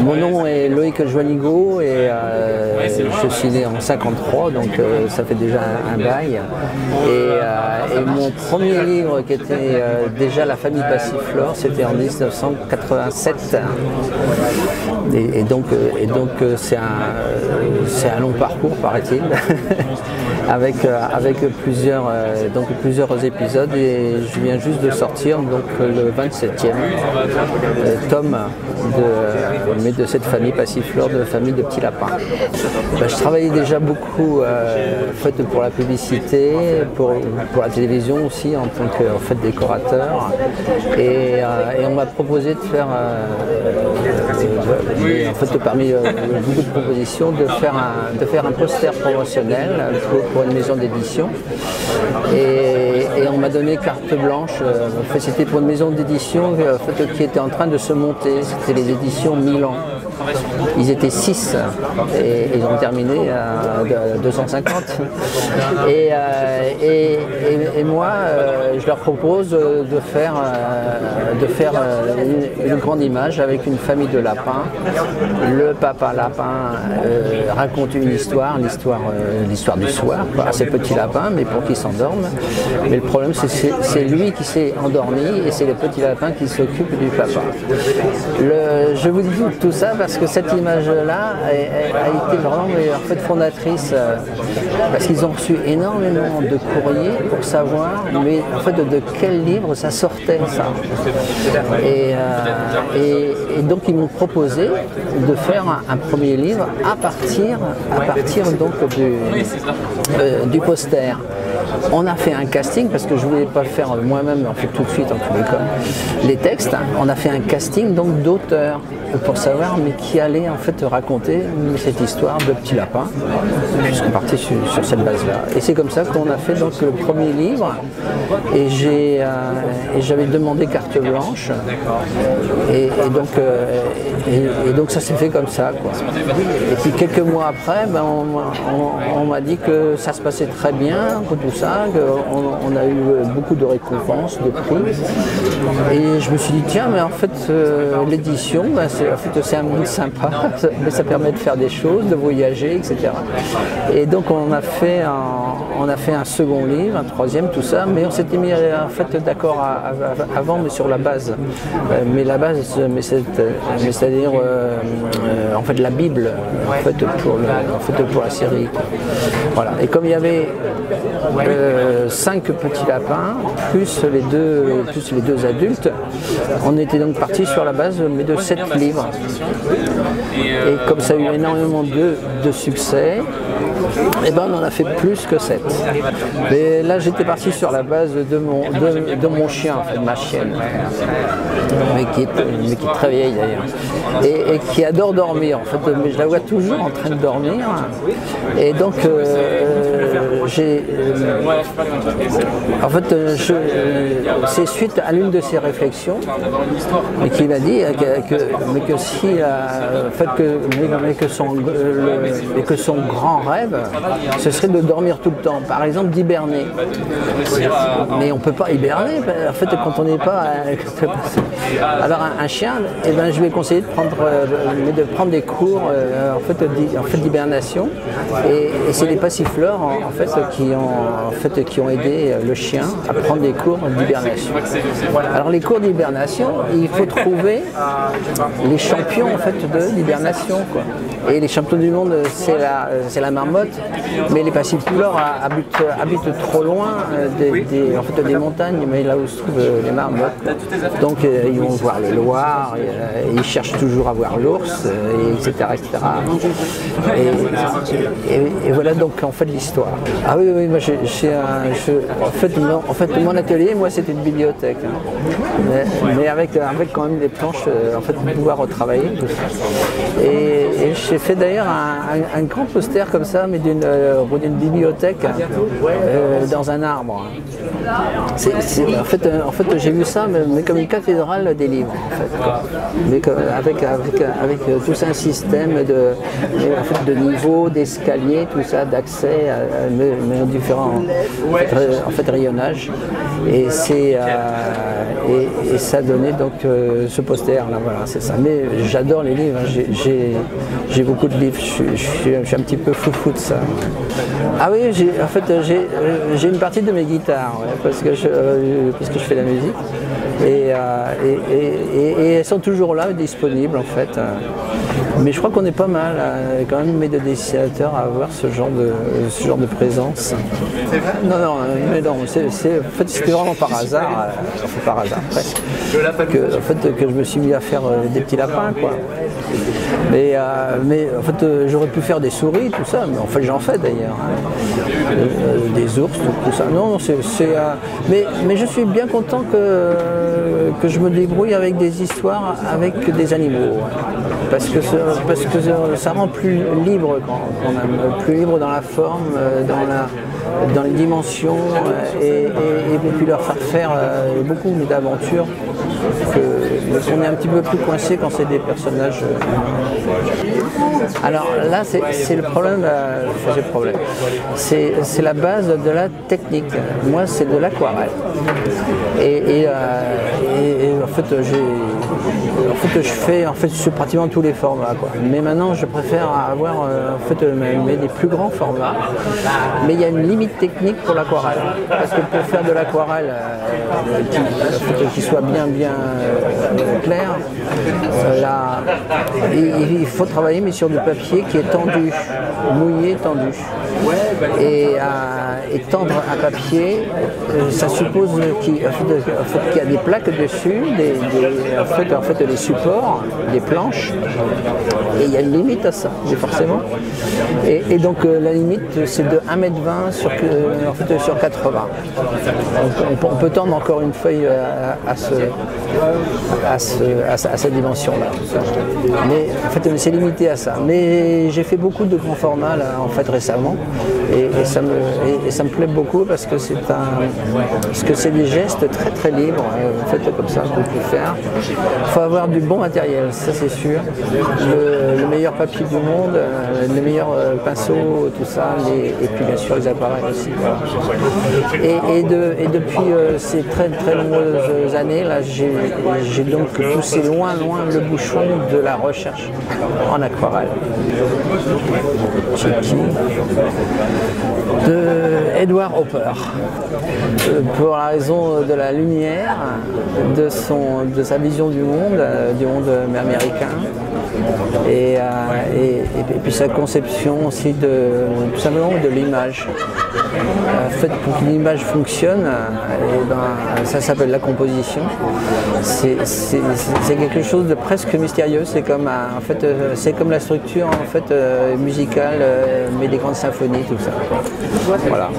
Mon nom est Loïc Joanigo et je suis né en 53, donc ça fait déjà un bail. Et mon premier livre qui était déjà La famille Passiflore, c'était en 1987. Et donc c'est un long parcours, paraît-il, avec plusieurs épisodes, et je viens juste de sortir donc le 27e tome de cette famille Passiflore, de la famille de petits lapins. Je travaillais déjà beaucoup pour la publicité, pour la télévision aussi en tant que décorateur, et on m'a proposé de faire parmi beaucoup de propositions, de faire un poster promotionnel pour une maison d'édition, et on m'a donné carte blanche. C'était pour une maison d'édition qui était en train de se monter, c'était les éditions Milan. Ils étaient 6 et ils ont terminé à 250. Et moi, je leur propose de faire une grande image avec une famille de lapins. Le papa lapin raconte une histoire, l'histoire du soir, à ces petits lapins, mais pour qu'ils s'endorment. Mais le problème, c'est lui qui s'est endormi et c'est le petit lapin qui s'occupe du papa. Je vous dis tout ça parce que cette image-là a été vraiment fondatrice, parce qu'ils ont reçu énormément de courriers pour savoir de quel livre ça sortait, ça. Et donc ils m'ont proposé de faire un premier livre à partir donc du poster. On a fait un casting parce que je ne voulais pas faire moi-même tout de suite en tous les cas les textes. On a fait un casting donc d'auteurs pour savoir qui allait raconter cette histoire de petits lapins, puisqu'on partait sur cette base-là. Et c'est comme ça qu'on a fait donc le premier livre, et j'avais demandé carte blanche, et donc ça s'est fait comme ça, quoi. Et puis quelques mois après, on m'a dit que ça se passait très bien, tout ça, qu'on a eu beaucoup de récompenses, de prix, et je me suis dit tiens, mais en fait l'édition, c'est un monde sympa, mais ça permet de faire des choses, de voyager, etc. Et donc on a fait un second livre, un troisième, tout ça, mais on s'était mis d'accord avant, mais sur la base. Mais la base, c'est-à-dire la Bible, pour la série. Voilà. Et comme il y avait 5 petits lapins, plus les deux adultes, on était donc parti sur la base de 7 livres. Et comme ça a eu énormément de succès, on en a fait plus que 7. Mais là j'étais parti sur la base de mon chien, de ma chienne, mais qui est très vieille d'ailleurs, et qui adore dormir mais je la vois toujours en train de dormir, et donc c'est suite à l'une de ses réflexions, mais qui m'a dit que son grand rêve, ce serait de dormir tout le temps, par exemple d'hiberner. Mais on ne peut pas hiberner, quand on n'est pas... Alors un chien, je lui ai conseillé de prendre des cours d'hibernation, et c'est les Passiflores qui ont aidé le chien à prendre des cours d'hibernation. Alors les cours d'hibernation, il faut trouver les champions de l'hibernation, quoi. Et les champions du monde, c'est la marmotte, mais les Passiflores habitent trop loin des montagnes, mais là où se trouvent les marmottes. Donc ils vont voir le Loir, ils cherchent toujours à voir l'ours, etc., etc. Et voilà donc l'histoire. Ah oui, moi mon atelier, moi c'était une bibliothèque, mais avec quand même des planches pour pouvoir retravailler tout ça. Et j'ai fait d'ailleurs un grand poster comme ça, mais d'une bibliothèque dans un arbre. J'ai vu ça, mais comme une cathédrale des livres, mais avec tout un système de niveaux, d'escaliers, tout ça, d'accès, mes différents en fait, rayonnages. Et, et ça donnait donc ce poster là, voilà, c'est ça. Mais j'adore les livres, j'ai beaucoup de livres, je suis un petit peu foufou de ça. Ah oui, en fait j'ai une partie de mes guitares, ouais, parce que je fais de la musique. Et elles sont toujours là, disponibles en fait. Mais je crois qu'on est pas mal, quand même, mes deux dessinateurs à avoir ce genre de présence. Non, mais non, en fait, c'était vraiment par hasard, par hasard presque, que je me suis mis à faire des petits lapins, quoi. Mais en fait, j'aurais pu faire des souris, tout ça, mais en fait, j'en fais d'ailleurs. Hein. Des ours, tout ça. Non, mais je suis bien content que je me débrouille avec des histoires avec des animaux. Parce que ça rend plus libre, plus libre dans la forme, dans les dimensions, et puis leur faire beaucoup d'aventures qu'on est un petit peu plus coincé quand c'est des personnages. Alors là, c'est le problème, c'est la base de la technique. Moi, c'est de l'aquarelle. Et en fait, je fais sur pratiquement tous les formats, quoi. Mais maintenant, je préfère avoir des plus grands formats. Mais il y a une limite technique pour l'aquarelle. Parce que pour faire de l'aquarelle qui soit bien clair, là, il faut travailler mais sur du papier qui est tendu, mouillé, tendu. Et tendre un papier, ça suppose qu'il y a des plaques dessus, en fait des supports, des planches, et il y a une limite à ça, forcément. Et donc la limite c'est de 1,20 m sur 80. Donc, on peut tendre encore une feuille à cette dimension-là. Mais en fait c'est limité à ça. Mais j'ai fait beaucoup de grands formats là, en fait récemment, et ça me plaît beaucoup parce que c'est des gestes très très libres, en fait comme ça qu'on peut faire. Il faut avoir du bon matériel, ça c'est sûr. Le meilleur papier du monde, les meilleurs pinceaux, tout ça, et puis bien sûr les appareils aussi. Et depuis ces très très nombreuses années, là, j'ai donc poussé loin le bouchon de la recherche en aquarelle. De Edward Hopper, pour la raison de la lumière, de sa vision du monde américain, et puis sa conception aussi tout simplement de l'image. En fait, pour que l'image fonctionne, ça s'appelle la composition. C'est quelque chose de presque mystérieux. C'est comme la structure musicale, mais des grandes symphonies, tout ça. Voilà.